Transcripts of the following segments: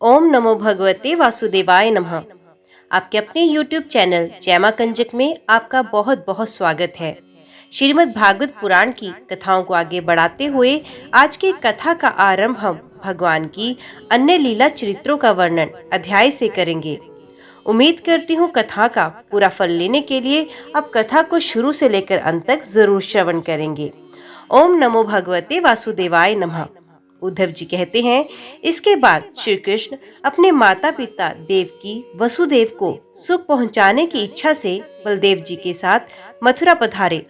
ओम नमो भगवते वासुदेवाय नमः। आपके अपने YouTube चैनल जैमा कंजक में आपका बहुत बहुत स्वागत है। श्रीमद् भागवत पुराण की कथाओं को आगे बढ़ाते हुए आज की कथा का आरंभ हम भगवान की अन्य लीला चरित्रों का वर्णन अध्याय से करेंगे। उम्मीद करती हूँ कथा का पूरा फल लेने के लिए आप कथा को शुरू से लेकर अंत तक जरूर श्रवण करेंगे। ओम नमो भगवते वासुदेवाय नमः। उद्धव जी कहते हैं, इसके बाद श्री कृष्ण अपने माता पिता देवकी वसुदेव को सुख पहुंचाने की इच्छा से बलदेव जी के साथ मथुरा पधारे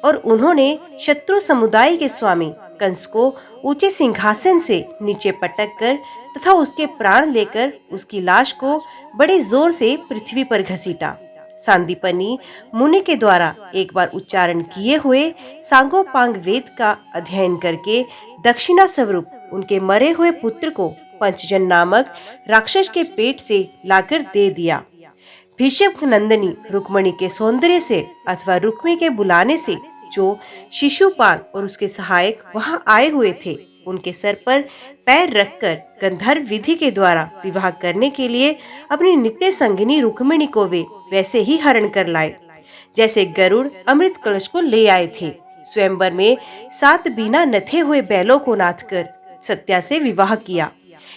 और उन्होंने शत्रु समुदाय के स्वामी कंस को ऊंचे सिंहासन से नीचे पटक कर तथा उसके प्राण लेकर उसकी लाश को बड़े जोर से पृथ्वी पर घसीटा। सांदीपनी मुनि के द्वारा एक बार उच्चारण किए हुए सांगोपांग वेद का अध्ययन करके दक्षिणा स्वरूप उनके मरे हुए पुत्र को पंचजन नामक राक्षस के पेट से लाकर दे दिया। भीष्म नंदिनी रुक्मणी के सौंदर्य से अथवा रुक्मी के बुलाने से जो शिशुपाल और उसके सहायक वहां आए हुए थे, उनके सर पर पैर रखकर गंधर्व विधि के द्वारा विवाह करने के लिए अपनी नित्य संगिनी रुक्मिणी को वे वैसे ही हरण कर लाए जैसे गरुड़ अमृत कलश को ले आए थे। स्वयंवर में 7 बिना नथे हुए बैलों को नाथ कर सत्या से विवाह किया।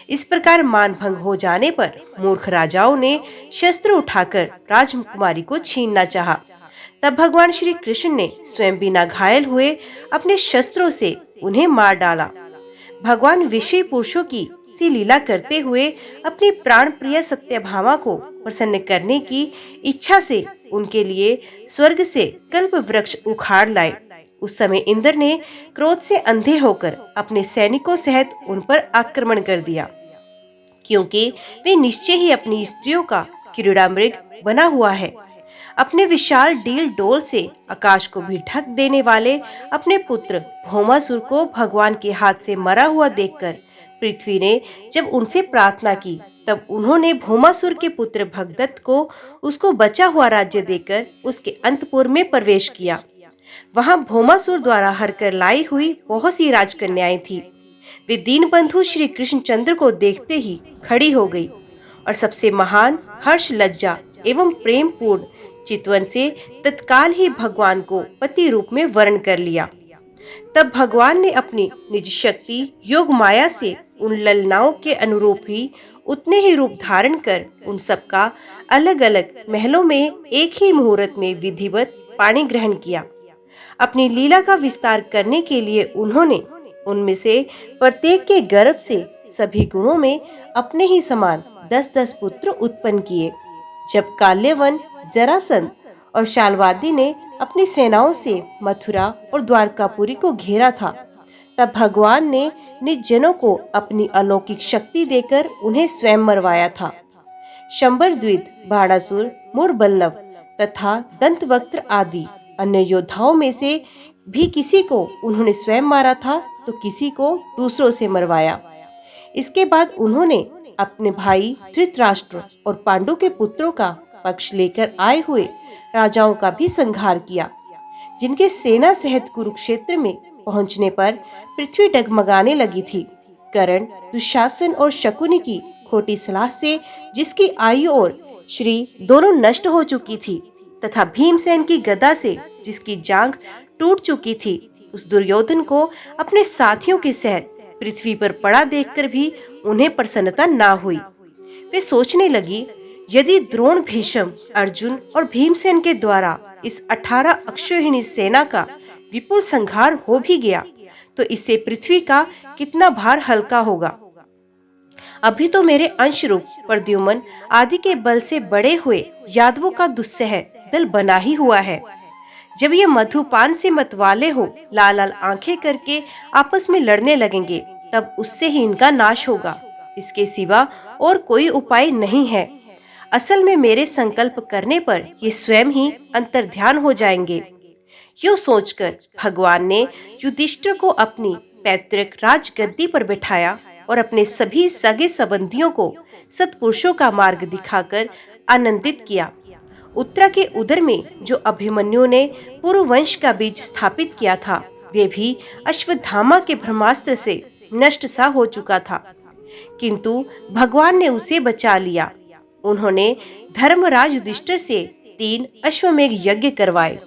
इस प्रकार मान भंग हो जाने पर मूर्ख राजाओं ने शस्त्र उठाकर राजकुमारी को छीनना चाहा। तब भगवान श्री कृष्ण ने स्वयं बिना घायल हुए अपने शस्त्रों से उन्हें मार डाला। भगवान विषय पुरुषों की सी लीला करते हुए अपनी प्राण प्रिय सत्यभामा को प्रसन्न करने की इच्छा से उनके लिए स्वर्ग से कल्प वृक्ष उखाड़ लाए। उस समय इंद्र ने क्रोध से अंधे होकर अपने सैनिकों सहित उन पर आक्रमण कर दिया, क्योंकि वे निश्चय ही अपनी स्त्रियों का क्रीड़ामृग बना हुआ है। अपने विशाल डील डोल से आकाश को भी ढक देने वाले अपने पुत्र भौमासुर को भगवान के हाथ से मरा हुआ देखकर पृथ्वी ने जब उनसे प्रार्थना की, तब उन्होंने भौमासुर के पुत्र भगदत्त को उसको बचा हुआ राज्य देकर उसके अंतपुर में प्रवेश किया। वहां भौमासुर द्वारा हर कर लाई हुई बहुत सी राजकन्याएं थी। वे दीन बंधु श्री कृष्ण चंद्र को देखते ही खड़ी हो गई और सबसे महान हर्ष लज्जा एवं प्रेम पूर्ण चितवन से तत्काल ही भगवान को पति रूप में वर्ण कर लिया। तब भगवान ने अपनी निज शक्ति योग माया से उन ललनाओं के अनुरूप ही उतने ही रूप धारण कर उन सबका अलग अलग महलों में एक ही मुहूर्त में विधिवत पाणी ग्रहण किया। अपनी लीला का विस्तार करने के लिए उन्होंने उनमें से प्रत्येक के गर्भ से सभी गुणों में अपने ही समान 10-10 पुत्र उत्पन्न किए। जब काल्यवन जरासंध और शाल्वादी ने अपनी सेनाओं से मथुरा और द्वारकापुरी को घेरा था, तब भगवान ने निज जनों को अपनी अलौकिक शक्ति देकर उन्हें स्वयं मरवाया था। शंबरद्वित, बाणासुर, मुरबल्लव तथा दंतवक्त्र आदि अन्य योद्धाओं में से भी किसी को उन्होंने स्वयं मारा था तो किसी को दूसरों से मरवाया। इसके बाद उन्होंने अपने भाई धृतराष्ट्र और पांडु के पुत्रों का पक्ष लेकर आए हुए राजाओं का भी संहार किया, जिनके सेना सहित कुरुक्षेत्र में पहुंचने पर पृथ्वी डगमगाने लगी थी। कर्ण, दुशासन और शकुनि की खोटी सलाह से जिसकी आयु और श्री दोनों नष्ट हो चुकी थी तथा भीमसेन की गदा से जिसकी जांघ टूट चुकी थी, उस दुर्योधन को अपने साथियों के सहित पृथ्वी पर पड़ा देखकर भी उन्हें प्रसन्नता ना हुई। वे सोचने लगी, यदि द्रोण, भीष्म, अर्जुन और भीमसेन के द्वारा इस 18 अक्षौहिणी सेना का विपुल संहार हो भी गया तो इससे पृथ्वी का कितना भार हल्का होगा। अभी तो मेरे अंश रूप प्रद्युम्न आदि के बल से बड़े हुए यादवों का दुस्सह दल बना ही हुआ है। जब ये मधुपान से मतवाले हो लाल लाल आंखें करके आपस में लड़ने लगेंगे, तब उससे ही इनका नाश होगा। इसके सिवा और कोई उपाय नहीं है। असल में मेरे संकल्प करने पर ये स्वयं ही अंतर्ध्यान हो जाएंगे। यूं सोचकर भगवान ने युधिष्ठिर को अपनी पैतृक राजगद्दी पर बिठाया और अपने सभी सगे संबंधियों को सत्पुरुषों का मार्ग दिखाकर आनंदित किया। उत्तरा के उदर में जो अभिमन्यु ने पूर्व वंश का बीज स्थापित किया था, वे भी अश्वत्थामा के ब्रह्मास्त्र से नष्ट सा हो चुका था। किंतु भगवान ने उसे बचा लिया। उन्होंने धर्मराज युधिष्ठिर से 3 अश्वमेध यज्ञ करवाए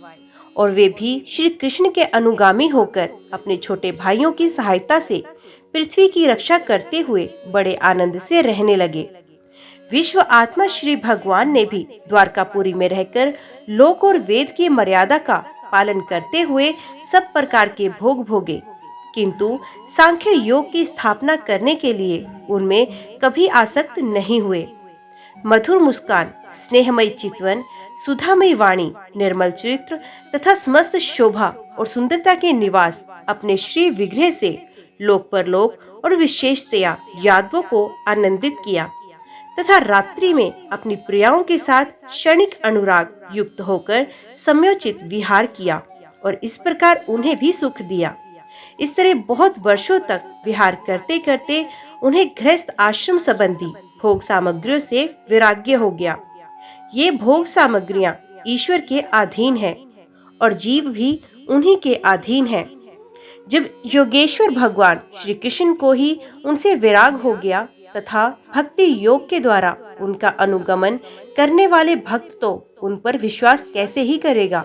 और वे भी श्री कृष्ण के अनुगामी होकर अपने छोटे भाइयों की सहायता से पृथ्वी की रक्षा करते हुए बड़े आनंद से रहने लगे। विश्व आत्मा श्री भगवान ने भी द्वारकापुरी में रहकर लोक और वेद की मर्यादा का पालन करते हुए सब प्रकार के भोग भोगे, किंतु सांख्य योग की स्थापना करने के लिए उनमें कभी आसक्त नहीं हुए। मधुर मुस्कान, स्नेहमयी चितवन, सुधामयी वाणी, निर्मल चरित्र तथा समस्त शोभा और सुंदरता के निवास अपने श्री विग्रह से लोक परलोक और विशेषतया यादवों को आनंदित किया तथा रात्रि में अपनी प्रियाओं के साथ क्षणिक अनुराग युक्त होकर समयोचित विहार किया और इस प्रकार उन्हें भी सुख दिया। इस तरह बहुत वर्षों तक विहार करते करते उन्हें गृहस्थ आश्रम संबंधी भोग सामग्रियों से वैराग्य हो गया। ये भोग सामग्रियां ईश्वर के अधीन है और जीव भी उन्हीं के अधीन है। जब योगेश्वर भगवान श्री कृष्ण को ही उनसे वैराग हो गया तथा भक्ति योग के द्वारा उनका अनुगमन करने वाले भक्त तो उन पर विश्वास कैसे ही करेगा।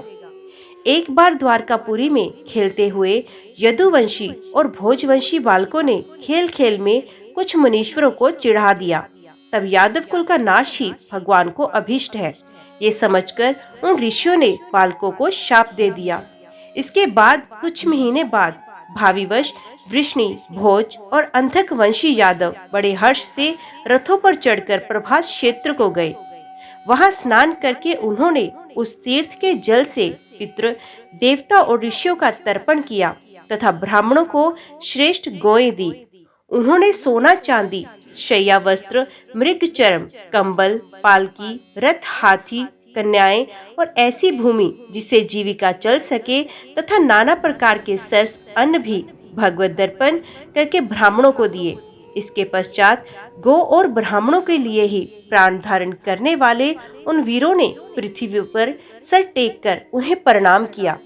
एक बार द्वारकापुरी में खेलते हुए यदुवंशी और भोजवंशी बालकों ने खेल खेल में कुछ मुनीश्वरों को चिढ़ा दिया। तब यादव कुल का नाश ही भगवान को अभीष्ट है, ये समझकर उन ऋषियों ने बालकों को शाप दे दिया। इसके बाद कुछ महीने बाद भाविवश वृष्णि, भोज और अंधक वंशी यादव बड़े हर्ष से रथों पर चढ़कर प्रभास क्षेत्र को गए। वहां स्नान करके उन्होंने उस तीर्थ के जल से पितृ, देवता और ऋषियों का तर्पण किया तथा ब्राह्मणों को श्रेष्ठ गौएं दी। उन्होंने सोना चांदी, शैया वस्त्र, मृग चर्म, कंबल, पालकी, रथ, हाथी, कन्याएं और ऐसी भूमि जिससे जीविका चल सके तथा नाना प्रकार के सरस अन्न भी भगवत दर्पण करके ब्राह्मणों को दिए। इसके पश्चात गौ और ब्राह्मणों के लिए ही प्राण धारण करने वाले उन वीरों ने पृथ्वी पर सर टेक कर उन्हें प्रणाम किया।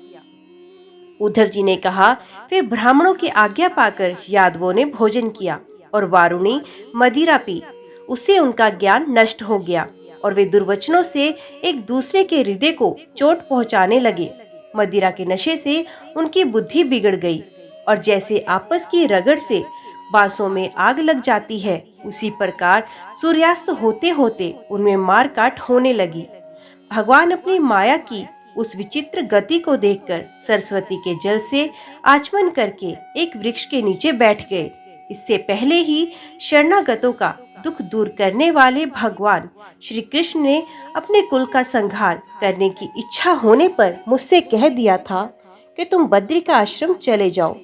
उद्धव जी ने कहा, फिर ब्राह्मणों की आज्ञा पाकर यादवों ने भोजन किया और वारुणी मदिरा पी। उससे उनका ज्ञान नष्ट हो गया और वे दुर्वचनों से एक दूसरे के हृदय को चोट पहुंचाने लगे। मदिरा के नशे से उनकी बुद्धि बिगड़ गई और जैसे आपस की रगड़ से बांसों में आग लग जाती है, उसी प्रकार सूर्यास्त होते होते उनमें मार काट होने लगी। भगवान अपनी माया की उस विचित्र गति को देखकर सरस्वती के जल से आचमन करके एक वृक्ष के नीचे बैठ गए। इससे पहले ही शरणागतों का दुख दूर करने वाले भगवान श्री कृष्ण ने अपने कुल का संहार करने की इच्छा होने पर मुझसे कह दिया था कि तुम बद्री का आश्रम चले जाओ।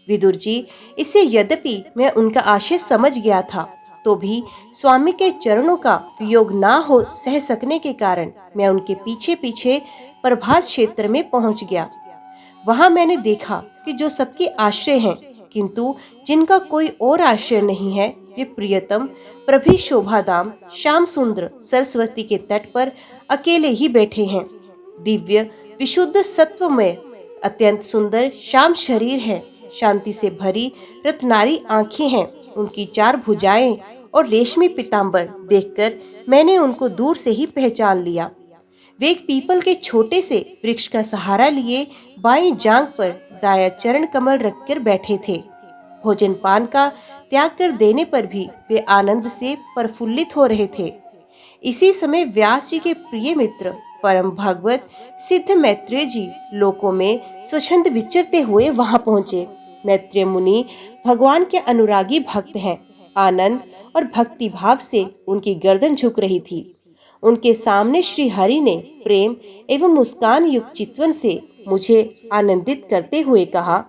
विदुर जी, इसे यद्यपि मैं उनका आशय समझ गया था, तो भी स्वामी के चरणों का वियोग ना हो सह सकने के कारण मैं उनके पीछे पीछे प्रभास क्षेत्र में पहुंच गया। वहां मैंने देखा कि जो सबके आश्रय हैं, किंतु जिनका कोई और आश्रय नहीं है, वे प्रियतम प्रभि शोभाधाम श्याम सुंदर सरस्वती के तट पर अकेले ही बैठे हैं। दिव्य विशुद्ध सत्व में अत्यंत सुंदर श्याम शरीर है, शांति से भरी रत्नारी आंखें हैं, उनकी 4 भुजाएं और रेशमी पीतांबर देखकर मैंने उनको दूर से ही पहचान लिया। वे एक पीपल के छोटे से वृक्ष का सहारा लिए बाईं जांघ पर दाया चरण कमल रखकर बैठे थे। भोजन पान का त्याग कर देने पर भी वे आनंद से प्रफुल्लित हो रहे थे। इसी समय व्यास जी के प्रिय मित्र परम भागवत सिद्ध मैत्रेय जी लोकों में स्वच्छंद विचरते हुए वहां पहुंचे। मैत्रेय मुनि भगवान के अनुरागी भक्त हैं। आनंद और भक्ति भाव से उनकी गर्दन झुक रही थी। उनके सामने श्री हरि ने प्रेम एवं मुस्कान युक्त चितवन से मुझे आनंदित करते हुए कहा,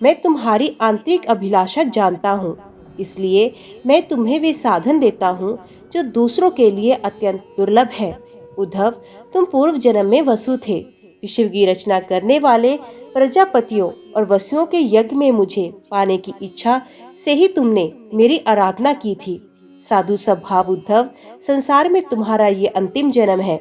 मैं तुम्हारी आंतरिक अभिलाषा जानता हूँ, इसलिए मैं तुम्हें वे साधन देता हूँ जो दूसरों के लिए अत्यंत दुर्लभ है। उद्धव, तुम पूर्व जन्म में वसु थे। विश्व की रचना करने वाले प्रजापतियों और वसुओं के यज्ञ में मुझे पाने की इच्छा से ही तुमने मेरी आराधना की थी। साधु स्वभाव उद्धव, संसार में तुम्हारा ये अंतिम जन्म है,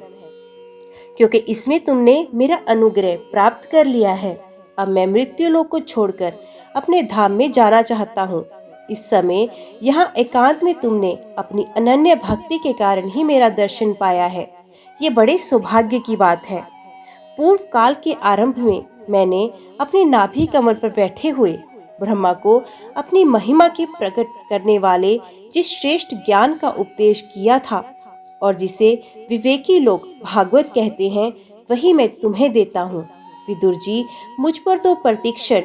क्योंकि इसमें तुमने मेरा अनुग्रह प्राप्त कर लिया है। अब मैं मृत्यु लोक को छोड़कर अपने धाम में जाना चाहता हूँ। इस समय यहाँ एकांत में तुमने अपनी अनन्य भक्ति के कारण ही मेरा दर्शन पाया है। ये बड़े सौभाग्य की बात है। पूर्व काल के आरंभ में मैंने अपने नाभि कमल पर बैठे हुए ब्रह्मा को अपनी महिमा के प्रकट करने वाले जिस श्रेष्ठ ज्ञान का उपदेश किया था और जिसे विवेकी लोग भागवत कहते हैं, वही मैं तुम्हें देता हूँ। विदुर जी मुझ पर तो प्रतिक्षण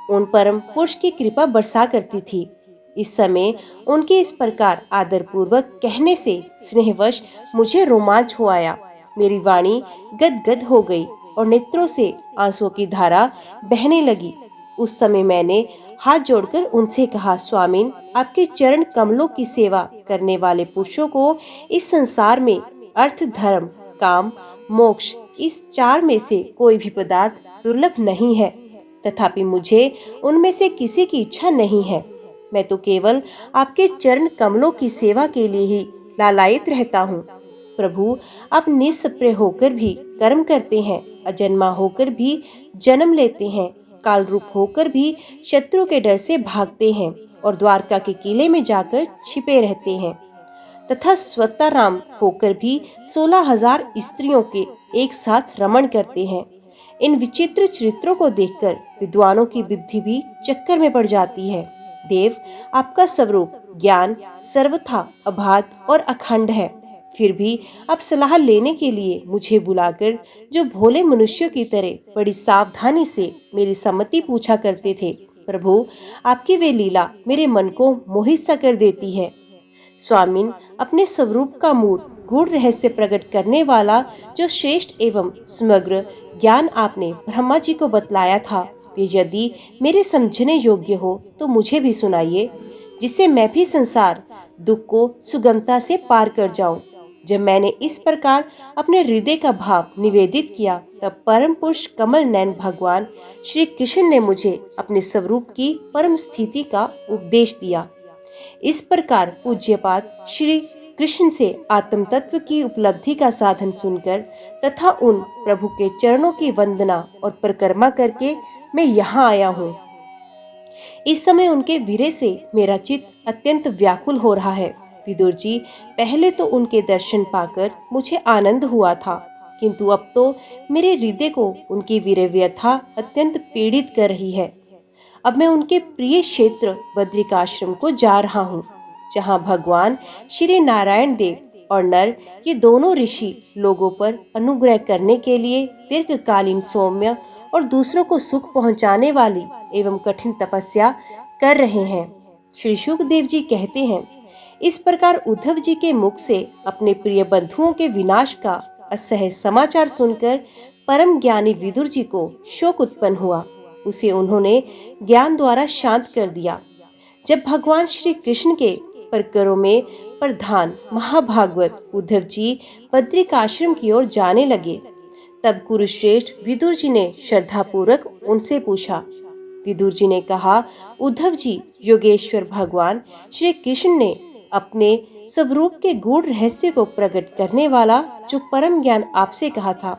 उन परम पुरुष की कृपा बरसा करती थी। इस समय उनके इस प्रकार आदर पूर्वक कहने से स्नेहवश मुझे रोमांच हो आया। मेरी वाणी गदगद हो गई और नेत्रों से आंसुओं की धारा बहने लगी। उस समय मैंने हाथ जोड़कर उनसे कहा, स्वामीन, आपके चरण कमलों की सेवा करने वाले पुरुषों को इस संसार में अर्थ, धर्म, काम, मोक्ष इस चार में से कोई भी पदार्थ दुर्लभ नहीं है। तथापि मुझे उनमें से किसी की इच्छा नहीं है। मैं तो केवल आपके चरण कमलों की सेवा के लिए ही लालायित रहता हूँ। प्रभु, आप निष्प्रय होकर भी कर्म करते हैं, अजन्मा होकर भी जन्म लेते हैं, काल रूप होकर भी शत्रु के डर से भागते हैं और द्वारका के किले में जाकर छिपे रहते हैं, तथा स्वताराम होकर भी 16,000 स्त्रियों के एक साथ रमण करते हैं। इन विचित्र चरित्रों को देखकर विद्वानों की बुद्धि भी चक्कर में पड़ जाती है। देव, आपका स्वरूप ज्ञान सर्वथा अबाध और अखंड है। फिर भी आप सलाह लेने के लिए मुझे बुलाकर जो भोले मनुष्यों की तरह बड़ी सावधानी से मेरी सम्मति पूछा करते थे, प्रभु, आपकी वे लीला मेरे मन को मोहित सा कर देती है। स्वामिन, अपने स्वरूप का मूल गूढ़ रहस्य प्रकट करने वाला जो श्रेष्ठ एवं समग्र ज्ञान आपने ब्रह्मा जी को बतलाया था, वे यदि मेरे समझने योग्य हो तो मुझे भी सुनाइए, जिससे मैं भी संसार दुख को सुगमता से पार कर जाऊं। जब मैंने इस प्रकार अपने हृदय का भाव निवेदित किया, तब परम पुरुष कमल नयन भगवान श्री कृष्ण ने मुझे अपने स्वरूप की परम स्थिति का उपदेश दिया। इस प्रकार पूज्यपाद श्री कृष्ण से आत्म तत्व की उपलब्धि का साधन सुनकर तथा उन प्रभु के चरणों की वंदना और परिक्रमा करके मैं यहाँ आया हूँ। इस समय उनके विरह से मेरा चित्त अत्यंत व्याकुल हो रहा है। विदुर जी, पहले तो उनके दर्शन पाकर मुझे आनंद हुआ था, किंतु अब तो मेरे हृदय को उनकी विरह व्यथा अत्यंत पीड़ित कर रही है। अब मैं उनके प्रिय क्षेत्र बद्रिकाश्रम को जा रहा हूँ, जहाँ भगवान श्री नारायण देव और नर ये दोनों ऋषि लोगों पर अनुग्रह करने के लिए दीर्घकालीन सौम्य और दूसरों को सुख पहुँचाने वाली एवं कठिन तपस्या कर रहे हैं। श्री शुकदेव जी कहते हैं, इस प्रकार उद्धव जी के मुख से अपने प्रिय बंधुओं के विनाश का असह्य समाचार सुनकर परम ज्ञानी विदुर जी को शोक उत्पन्न हुआ। उसे उन्होंने ज्ञान द्वारा शांत कर दिया। जब भगवान श्री कृष्ण के परिकरों में प्रधान महाभागवत उद्धव जी बद्रिकाश्रम की ओर जाने लगे, तब कुरुश्रेष्ठ विदुर जी ने श्रद्धापूर्वक उनसे पूछा। विदुर जी ने कहा, उद्धव जी, योगेश्वर भगवान श्री कृष्ण ने अपने स्वरूप के गूढ़ रहस्य को प्रकट करने वाला जो परम ज्ञान आपसे कहा था,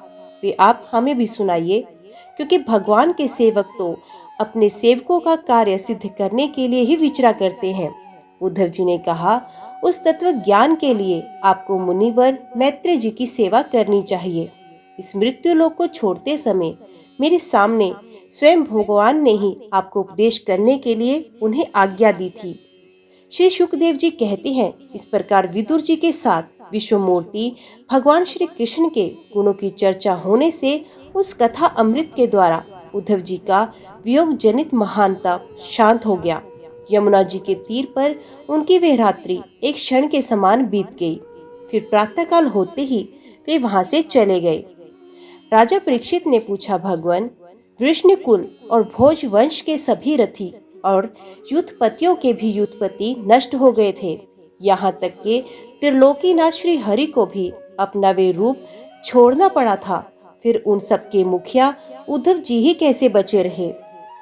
वे आप हमें भी सुनाइए, क्योंकि भगवान के सेवक तो अपने सेवकों का कार्य सिद्ध करने के लिए ही विचरा करते हैं। उद्धव जी ने कहा, उस तत्व ज्ञान के लिए आपको मुनिवर मैत्रेय जी की सेवा करनी चाहिए। इस मृत्यु लोक को छोड़ते समय मेरे सामने स्वयं भगवान ने ही आपको उपदेश करने के लिए उन्हें आज्ञा दी थी। श्री शुकदेव जी कहते हैं, इस प्रकार विदुर जी के साथ विश्वमूर्ति भगवान श्री कृष्ण के गुणों की चर्चा होने से उस कथा अमृत के द्वारा उद्धव जी का वियोग जनित महान ताप शांत हो गया। यमुना जी के तीर पर उनकी वह रात्रि एक क्षण के समान बीत गई। फिर प्रातःकाल होते ही वे वहां से चले गए। राजा परीक्षित ने पूछा, भगवान, वृष्ण कुल और भोज वंश के सभी रथी और युद्धपतियों के भी युद्धपति नष्ट हो गए थे। यहाँ तक कि त्रिलोकीनाथ श्री हरि को भी अपना वे रूप छोड़ना पड़ा था। फिर उन सबके मुखिया उद्धव जी ही कैसे बचे रहे?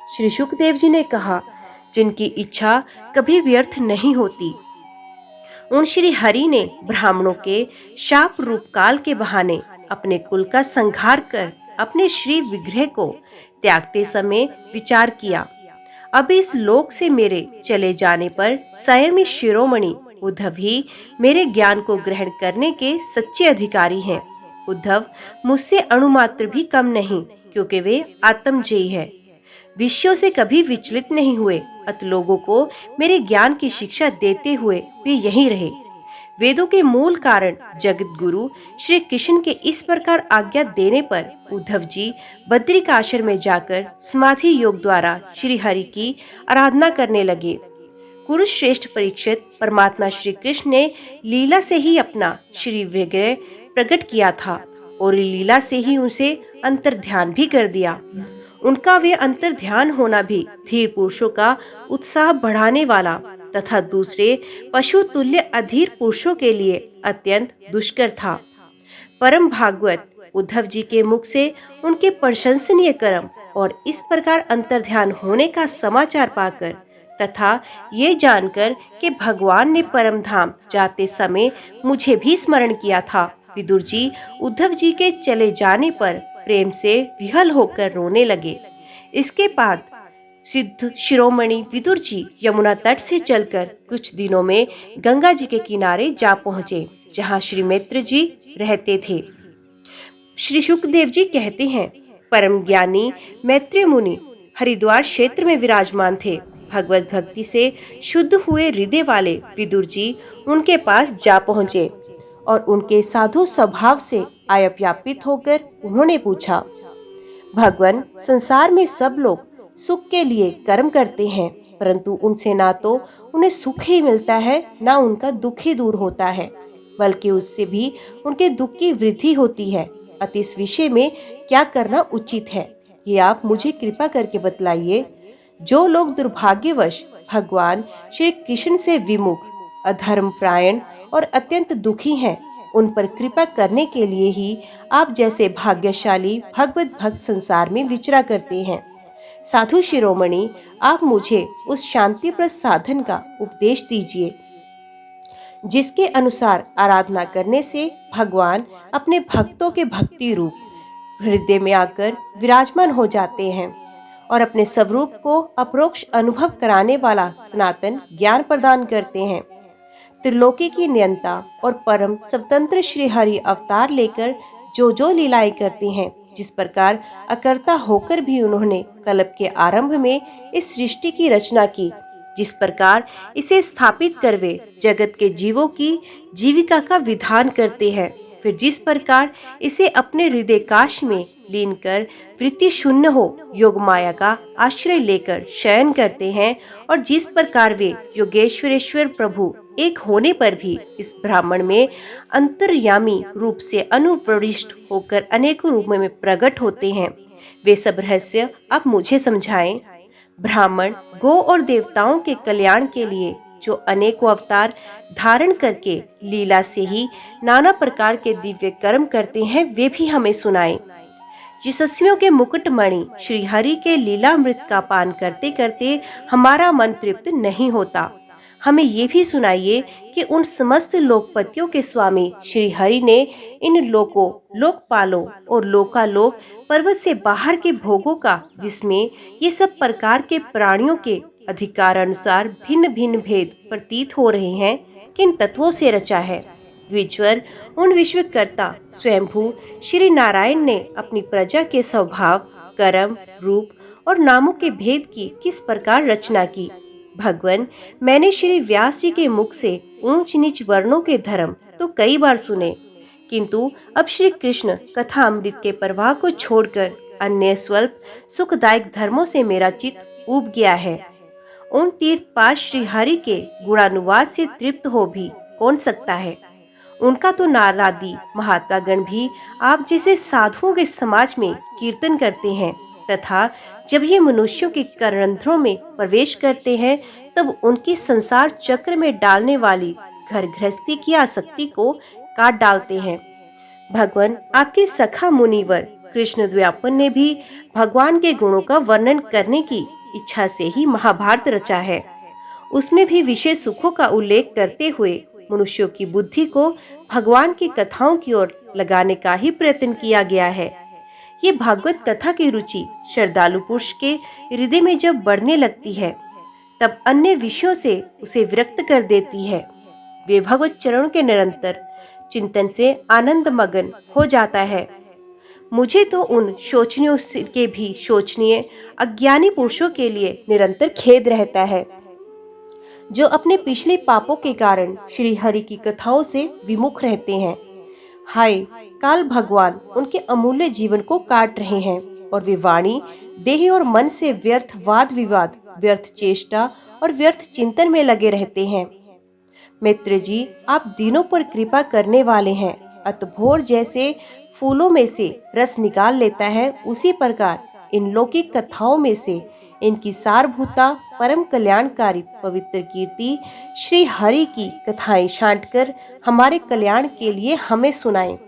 श्री शुकदेव जी ने कहा, जिनकी इच्छा कभी व्यर्थ नहीं होती, उन श्री हरि ने ब्राह्मणों के शाप रूप काल के बहाने अपने कुल का संहार कर अपने श्री विग्रह को त्यागते समय विचार किया, अब इस लोक से मेरे चले जाने पर स्वयं ही शिरोमणि उद्धव ही मेरे ज्ञान को ग्रहण करने के सच्चे अधिकारी हैं। उद्धव मुझसे अणुमात्र भी कम नहीं, क्योंकि वे आत्मजेयी है, विषयों से कभी विचलित नहीं हुए, अत लोगों को मेरे ज्ञान की शिक्षा देते हुए वे यहीं रहे। वेदों के मूल कारण जगत गुरु श्री कृष्ण के इस प्रकार आज्ञा देने पर उद्धव जी बद्रिकाश्रम में जाकर समाधि योग द्वारा श्री हरि की आराधना करने लगे। कुरुश्रेष्ठ परीक्षित परमात्मा श्री कृष्ण ने लीला से ही अपना श्री विग्रह प्रकट किया था और लीला से ही उसे अंतर्ध्यान भी कर दिया। उनका वे अंतर्ध्यान होना भी धीर पुरुषों का उत्साह बढ़ाने वाला तथा दूसरे पशु तुल्य अधीर पुरुषों के लिए अत्यंत दुष्कर था। परम भागवत उद्धव जी के मुख से उनके प्रशंसनीय कर्म और इस प्रकार अंतर्ध्यान होने का समाचार पाकर तथा ये जानकर कि भगवान ने परम धाम जाते समय मुझे भी स्मरण किया था, विदुर जी उद्धव जी के चले जाने पर प्रेम से विहल होकर रोने लगे। इसके बाद सिद्ध शिरोमणि विदुर जी यमुना तट से चलकर कुछ दिनों में गंगा जी के किनारे जा पहुँचे, जहाँ श्री मित्र जी रहते थे। श्री सुखदेव जी कहते हैं, परम ज्ञानी मैत्रेय मुनि हरिद्वार क्षेत्र में विराजमान थे। भगवत भक्ति से शुद्ध हुए हृदय वाले विदुर जी उनके पास जा पहुँचे और उनके साधु स्वभाव से आप्यायित होकर उन्होंने पूछा, भगवान, संसार में सब लोग सुख के लिए कर्म करते हैं, परंतु उनसे ना तो उन्हें सुख ही मिलता है, ना उनका दुख ही दूर होता है, बल्कि उससे भी उनके दुख की वृद्धि होती है। अतः इस विषय में क्या करना उचित है, ये आप मुझे कृपा करके बतलाइए। जो लोग दुर्भाग्यवश भगवान श्री कृष्ण से विमुख, अधर्मपरायण और अत्यंत दुखी हैं, उन पर कृपा करने के लिए ही आप जैसे भाग्यशाली भगवत भक्त संसार में विचरा करते हैं। साधु शिरोमणि, आप मुझे उस शांतिप्रद साधन का उपदेश दीजिए जिसके अनुसार आराधना करने से भगवान अपने भक्तों के भक्ति रूप हृदय में आकर विराजमान हो जाते हैं और अपने स्वरूप को अपरोक्ष अनुभव कराने वाला सनातन ज्ञान प्रदान करते हैं। त्रिलोकी की नियंता और परम स्वतंत्र श्री हरि अवतार लेकर जो लीलाएं करते हैं, जिस प्रकार अकर्ता होकर भी उन्होंने कल्प के आरंभ में इस सृष्टि की रचना की, जिस प्रकार इसे स्थापित कर वे जगत के जीवों की जीविका का विधान करते हैं, फिर जिस प्रकार इसे अपने हृदय काश में लीन कर वृत्ति शून्य हो योग माया का आश्रय लेकर शयन करते हैं, और जिस प्रकार वे योगेश्वरेश्वर प्रभु एक होने पर भी इस ब्राह्मण में अंतर्यामी रूप से अनुप्रविष्ट होकर अनेकों रूपों में प्रकट होते हैं, वे सब रहस्य आप मुझे समझाएं। ब्राह्मण गौ और देवताओं के कल्याण के लिए जो अनेकों अवतार धारण करके लीला से ही नाना प्रकार के दिव्य कर्म करते हैं, वे भी हमें सुनाएं। यशस्वियों के मुकुटमणि श्री हरि के लीलामृत का पान करते करते हमारा मन तृप्त नहीं होता। हमें ये भी सुनाइए कि उन समस्त लोकपतियों के स्वामी श्री हरि ने इन लोकों, लोकपालों और लोकालोक पर्वत से बाहर के भोगों का, जिसमें ये सब प्रकार के प्राणियों के अधिकार अनुसार भिन्न भिन्न भेद प्रतीत हो रहे हैं, किन तत्वों से रचा है। द्विजवर उन विश्वकर्ता स्वयंभू श्री नारायण ने अपनी प्रजा के स्वभाव, कर्म, रूप और नामों के भेद की किस प्रकार रचना की। भगवान, मैंने श्री व्यास जी के मुख से ऊंच नीच वर्णों के धर्म तो कई बार सुने, किंतु अब श्री कृष्ण कथा अमृत के प्रवाह को छोड़कर अन्य स्वल्प सुखदायक धर्मों से मेरा चित्त ऊब गया है। उन तीर्थ पास श्री हरि के गुणानुवाद से तृप्त हो भी कौन सकता है। उनका तो नारादी महात्मा गण भी आप जैसे साधुओं के समाज में कीर्तन करते हैं, तथा जब ये मनुष्यों के कर्णरंध्रों में प्रवेश करते हैं, तब उनकी संसार चक्र में डालने वाली घर गृहस्थी की आसक्ति को काट डालते हैं। भगवान, आपके सखा मुनिवर कृष्ण द्वैपायन ने भी भगवान के गुणों का वर्णन करने की इच्छा से ही महाभारत रचा है। उसमें भी विशेष सुखों का उल्लेख करते हुए मनुष्यों की बुद्धि को भगवान की कथाओं की ओर लगाने का ही प्रयत्न किया गया है। ये भागवत कथा की रुचि श्रद्धालु पुरुष के हृदय में जब बढ़ने लगती है तब अन्य विषयों से उसे विरक्त कर देती है। वे भगवत चरणों के निरंतर चिंतन से आनंद मगन हो जाता है। मुझे तो उन शोचनीयों के भी शोचनीय अज्ञानी पुरुषों के लिए निरंतर खेद रहता है जो अपने पिछले पापों के कारण श्री हरि की कथाओं से विमुख रहते हैं। हाय, काल भगवान उनके अमूल्य जीवन को काट रहे हैं और वे वाणी, देह और मन से व्यर्थ वाद विवाद, व्यर्थ चेष्टा और व्यर्थ चिंतन में लगे रहते हैं। मित्र जी, आप दीनों पर कृपा करने वाले हैं। अतभोर जैसे फूलों में से रस निकाल लेता है, उसी प्रकार इन लौकिक कथाओं में से इनकी सारभूता परम कल्याणकारी पवित्र कीर्ति श्री हरि की कथाएं छांटकर हमारे कल्याण के लिए हमें सुनाएं।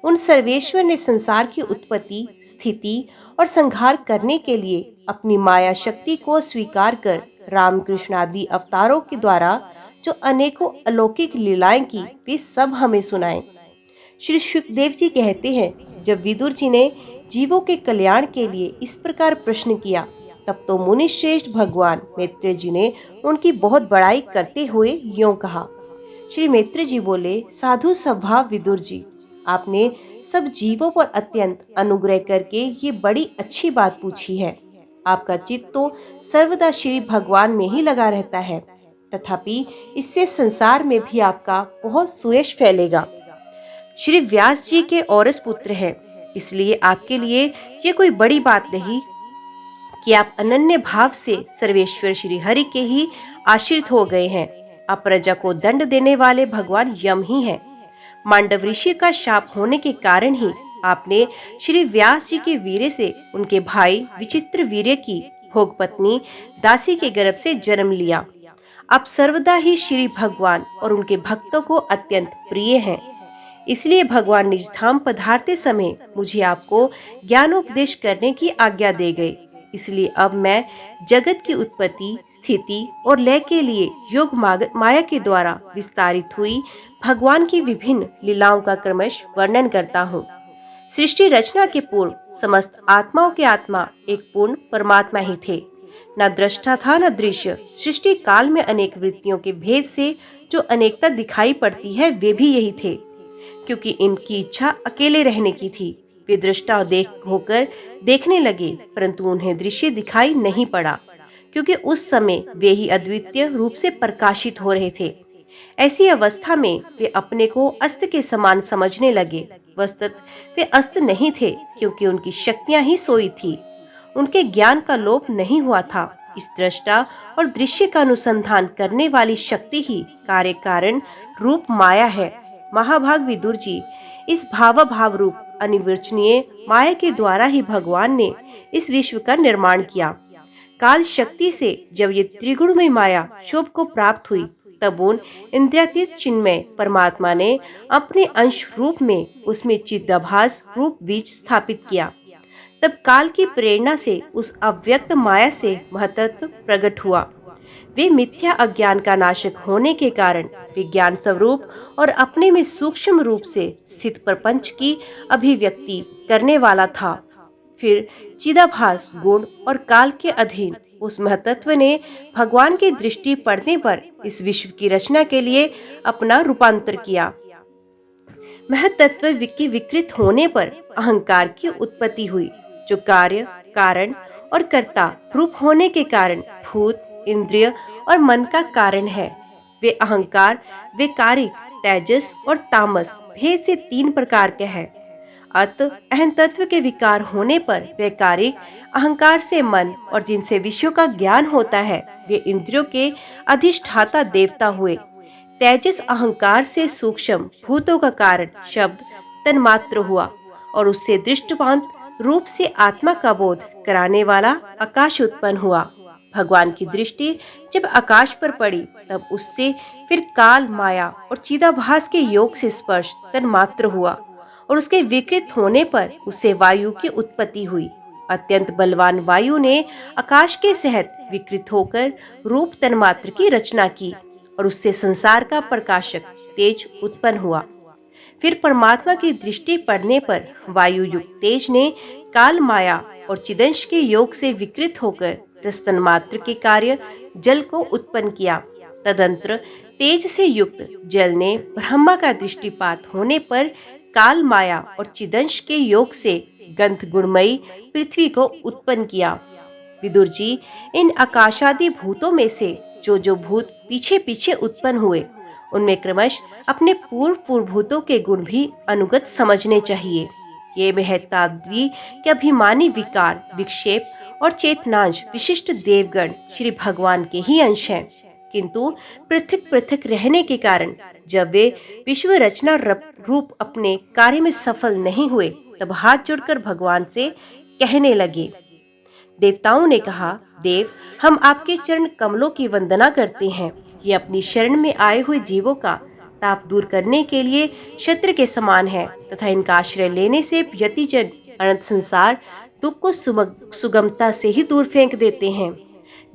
उन सर्वेश्वर ने संसार की उत्पत्ति, स्थिति और संहार करने के लिए अपनी माया शक्ति को स्वीकार कर रामकृष्ण आदि अवतारों के द्वारा जो अनेकों अलौकिक लीलाएं की, वे सब हमें सुनाएं। श्री सुखदेव जी कहते हैं, जब विदुर जी ने जीवों के कल्याण के लिए इस प्रकार प्रश्न किया, तब तो मुनि श्रेष्ठ भगवान मैत्रेय जी ने उनकी बहुत बड़ाई करते हुए यूं कहा। श्री मैत्रेय जी बोले, साधु स्वभाव विदुर जी, आपने सब जीवों पर अत्यंत अनुग्रह करके ये बड़ी अच्छी बात पूछी है। आपका चित्त तो सर्वदा श्री भगवान में ही लगा रहता है, तथापि इससे संसार में भी आपका बहुत सुयश फैलेगा। श्री व्यास जी के औरस पुत्र हैं, इसलिए आपके लिए ये कोई बड़ी बात नहीं कि आप अनन्य भाव से सर्वेश्वर श्री हरि के ही आश्रित हो गए हैं। आप प्रजा को दंड देने वाले भगवान यम ही हैं। मांडव ऋषि का शाप होने के कारण ही आपने श्री व्यास जी के वीर्य से उनके भाई विचित्र वीर्य की भोग पत्नी दासी के गर्भ से जन्म लिया। आप सर्वदा ही श्री भगवान और उनके भक्तों को अत्यंत प्रिय हैं। इसलिए भगवान निज धाम पधारते समय मुझे आपको ज्ञानोपदेश करने की आज्ञा दे गए। इसलिए अब मैं जगत की उत्पत्ति, स्थिति और लय के लिए योग माया के द्वारा विस्तारित हुई भगवान की विभिन्न लीलाओं का क्रमश वर्णन करता हूँ। सृष्टि रचना के पूर्व समस्त आत्माओं के आत्मा एक पूर्ण परमात्मा ही थे। न दृष्टा था न दृश्य। सृष्टि काल में अनेक वृत्तियों के भेद से जो अनेकता दिखाई पड़ती है, वे भी यही थे, क्योंकि इनकी इच्छा अकेले रहने की थी। वे दृष्टा होकर देखने लगे, परंतु उन्हें दृश्य दिखाई नहीं पड़ा, क्योंकि उस समय वे ही अद्वितीय रूप से प्रकाशित हो रहे थे। ऐसी अवस्था में वे अपने को अस्त के समान समझने लगे। वस्तुतः वे अस्त नहीं थे, क्योंकि उनकी शक्तियां ही सोई थी। उनके ज्ञान का लोप नहीं हुआ था। इस दृष्टा और दृश्य का अनुसंधान करने वाली शक्ति ही कार्य कारण रूप माया है। महाभाग विदुर जी, इस भाव रूप अनिर्वचनीय माया के द्वारा ही भगवान ने इस विश्व का निर्माण किया। काल शक्ति से जब ये त्रिगुणमय माया शोभ को प्राप्त हुई, तब उन इंद्रियातीत चिन्मय परमात्मा ने अपने अंश रूप में उसमें चिदाभास रूप बीज स्थापित किया। तब काल की प्रेरणा से उस अव्यक्त माया से महतत्व प्रकट हुआ। वे मिथ्या अज्ञान का नाशक होने के कारण विज्ञान स्वरूप और अपने में सूक्ष्म रूप से स्थित प्रपंच की अभिव्यक्ति करने वाला था। फिर चिदाभास गुण और काल के अधीन उस महतत्व ने भगवान की दृष्टि पड़ने पर इस विश्व की रचना के लिए अपना रूपांतर किया। महतत्व के विकृत होने पर अहंकार की उत्पत्ति हुई, जो कार्य, कारण और कर्ता रूप होने के कारण भूत, इंद्रिय और मन का कारण है। वे अहंकार, वैकारिक, तेजस और तामस भेद से तीन प्रकार के हैं। अत अहं तत्व के विकार होने पर वैकारिक अहंकार से मन और जिनसे विषयों का ज्ञान होता है, वे इंद्रियों के अधिष्ठाता देवता हुए। तेजस अहंकार से सूक्ष्म भूतों का कारण शब्द तन्मात्र हुआ और उससे दृष्टांत रूप से आत्मा का बोध कराने वाला आकाश उत्पन्न हुआ। भगवान की दृष्टि जब आकाश पर पड़ी, तब उससे फिर काल, माया और चिदाभास के योग से स्पर्श तन्मात्र हुआ और उसके विकृत होने पर उससे वायु की उत्पत्ति हुई। अत्यंत बलवान वायु ने आकाश के सहित विकृत होकर रूप तन्मात्र की रचना की और उससे संसार का प्रकाशक तेज उत्पन्न हुआ। फिर परमात्मा की दृष्टि पड़ने पर वायु युक्त तेज ने काल माया और चिदंश के योग से विकृत होकर रस्तन मात्र के कार्य जल को उत्पन्न किया। तदंतर तेज से युक्त जल ने ब्रह्मा का दृष्टिपात होने पर काल माया और चिदंश के योग से गंध गुणमयी पृथ्वी को उत्पन्न किया। विदुर जी, इन आकाशादि भूतों में से जो भूत पीछे पीछे उत्पन्न हुए, उनमें क्रमश अपने पूर्व भूतों के गुण भी अनुगत समझने चाहिए। ये महत्ताद्री के अभिमानी विकार, विक्षेप और चेतनांश विशिष्ट देवगण श्री भगवान के ही अंश हैं, किंतु पृथक पृथक रहने के कारण जब वे विश्व रचना रूप अपने कार्य में सफल नहीं हुए, तब हाथ जोड़कर भगवान से कहने लगे। देवताओं ने कहा, देव, हम आपके चरण कमलों की वंदना करते हैं। ये अपनी शरण में आए हुए जीवों का ताप दूर करने के लिए क्षत्र के समान है तथा इनका आश्रय लेने से यतिजन अनंत संसार दुख को सुगमता से ही दूर फेंक देते हैं।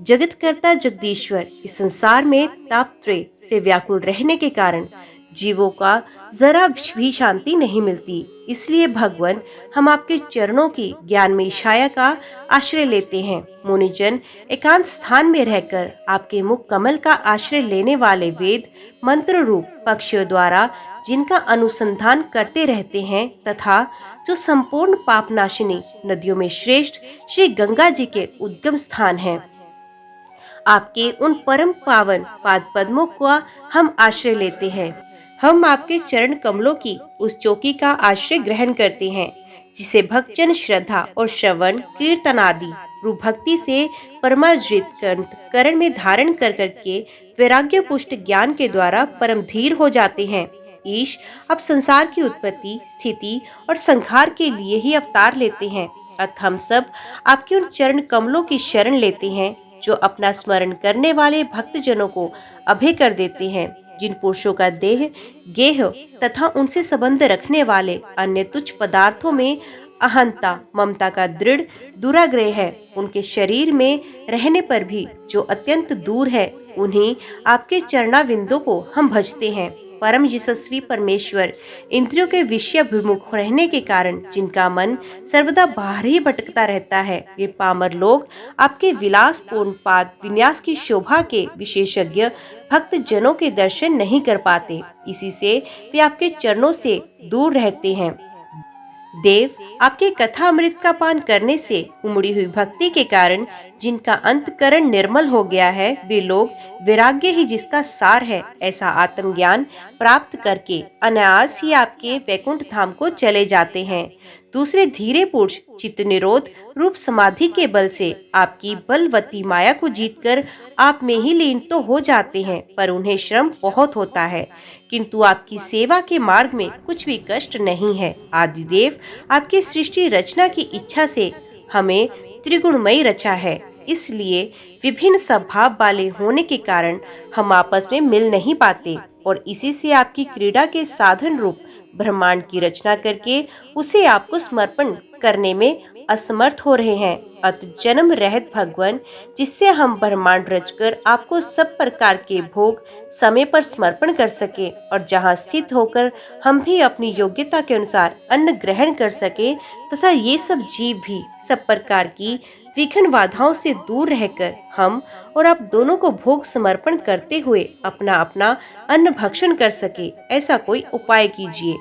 जगत कर्ता जगदीश्वर इस संसार में तापत्रय से व्याकुल रहने के कारण जीवों का जरा भी शांति नहीं मिलती। इसलिए भगवान, हम आपके चरणों की ज्ञान में छाया का आश्रय लेते हैं। मुनिजन एकांत स्थान में रहकर आपके मुख कमल का आश्रय लेने वाले वेद मंत्र रूप पक्षियों द्वारा जिनका अनुसंधान करते रहते हैं तथा जो संपूर्ण पापनाशिनी नदियों में श्रेष्ठ श्री गंगा जी के उद्गम स्थान हैं, आपके उन परम पावन पाद पद्मों का हम आश्रय लेते हैं। हम आपके चरण कमलों की उस चौकी का आश्रय ग्रहण करते हैं जिसे भक्तजन श्रद्धा और श्रवण कीर्तन आदि रूप भक्ति से परमार्जित करण में धारण कर करके वैराग्य पुष्ट ज्ञान के द्वारा परम धीर हो जाते हैं। ईश अब संसार की उत्पत्ति, स्थिति और संहार के लिए ही अवतार लेते हैं। अतः हम सब आपके उन चरण कमलों की शरण लेते हैं जो अपना स्मरण करने वाले भक्तजनों को अभय कर देते हैं। जिन पुरुषों का देह, गेह तथा उनसे संबंध रखने वाले अन्य तुच्छ पदार्थों में अहंता ममता का दृढ़ दुराग्रह है, उनके शरीर में रहने पर भी जो अत्यंत दूर है, उन्हीं आपके चरणाविंदों को हम भजते हैं। परम यशस्वी परमेश्वर इंद्रियों के विषयाभिमुख रहने के कारण जिनका मन सर्वदा बाहर ही भटकता रहता है, वे पामर लोग आपके विलासपूर्ण पाद विन्यास की शोभा के विशेषज्ञ भक्त जनों के दर्शन नहीं कर पाते। इसी से वे आपके चरणों से दूर रहते हैं। देव, आपके कथा अमृत का पान करने से उमड़ी हुई भक्ति के कारण जिनका अंतकरण निर्मल हो गया है, वे लोग वैराग्य ही जिसका सार है, ऐसा आत्मज्ञान प्राप्त करके अनायास ही आपके वैकुंठ धाम को चले जाते हैं। दूसरे धीरे पुरुष चित्त निरोध रूप समाधि के बल से आपकी बलवती माया को जीतकर आप में ही लीन तो हो जाते हैं, पर उन्हें श्रम बहुत होता है, किंतु आपकी सेवा के मार्ग में कुछ भी कष्ट नहीं है। आदिदेव, आपकी सृष्टि रचना की इच्छा से हमें त्रिगुणमयी रचा है, इसलिए विभिन्न स्वभाव वाले होने के कारण हम आपस में मिल नहीं पाते और इसी से आपकी क्रीड़ा के साधन रूप ब्रह्मांड की रचना करके उसे आपको समर्पण करने में असमर्थ हो रहे हैं। अत जन्म रहित भगवान, जिससे हम ब्रह्मांड रचकर आपको सब प्रकार के भोग समय पर समर्पण कर सके और जहाँ स्थित होकर हम भी अपनी योग्यता के अनुसार अन्न ग्रहण कर सके तथा ये सब जीव भी सब प्रकार की विघ्न बाधाओं से दूर रहकर हम और आप दोनों को भोग समर्पण करते हुए अपना अपना अन्न भक्षण कर सके, ऐसा कोई उपाय कीजिए।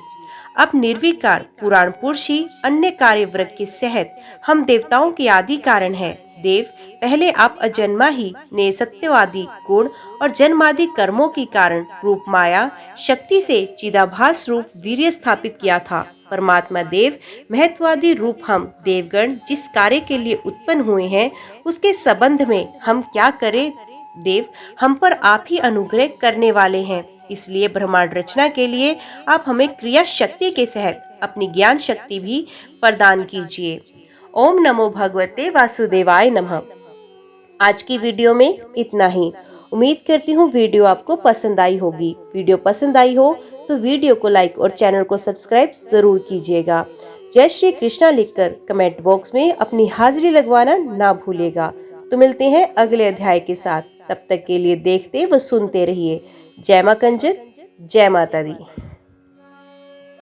अब निर्विकार पुराण पुरुष ही अन्य कार्य वर्ग के सहित हम देवताओं के आदि कारण है। देव, पहले आप अजन्मा ही ने सत्यवादी गुण और जन्मादि कर्मों के कारण रूप माया शक्ति से चिदाभास रूप वीर्य स्थापित किया था। परमात्मा देव महत्वादी रूप हम देवगण जिस कार्य के लिए उत्पन्न हुए हैं, उसके संबंध में हम क्या करें? देव, हम पर आप ही अनुग्रह करने वाले हैं, इसलिए ब्रह्मांड रचना के लिए आप हमें क्रिया शक्ति के सहित अपनी ज्ञान शक्ति भी प्रदान कीजिए। ओम नमो भगवते वासुदेवाय नमः। आज की वीडियो में इतना ही। उम्मीद करती हूँ वीडियो आपको पसंद आई होगी। वीडियो पसंद आई हो तो वीडियो को लाइक और चैनल को सब्सक्राइब जरूर कीजिएगा। जय श्री कृष्णा लिखकर कमेंट बॉक्स में अपनी हाजिरी लगवाना ना भूलिएगा। तो मिलते हैं अगले अध्याय के साथ। तब तक के लिए देखते व सुनते रहिए। जय मां कंजक, जय माता दी।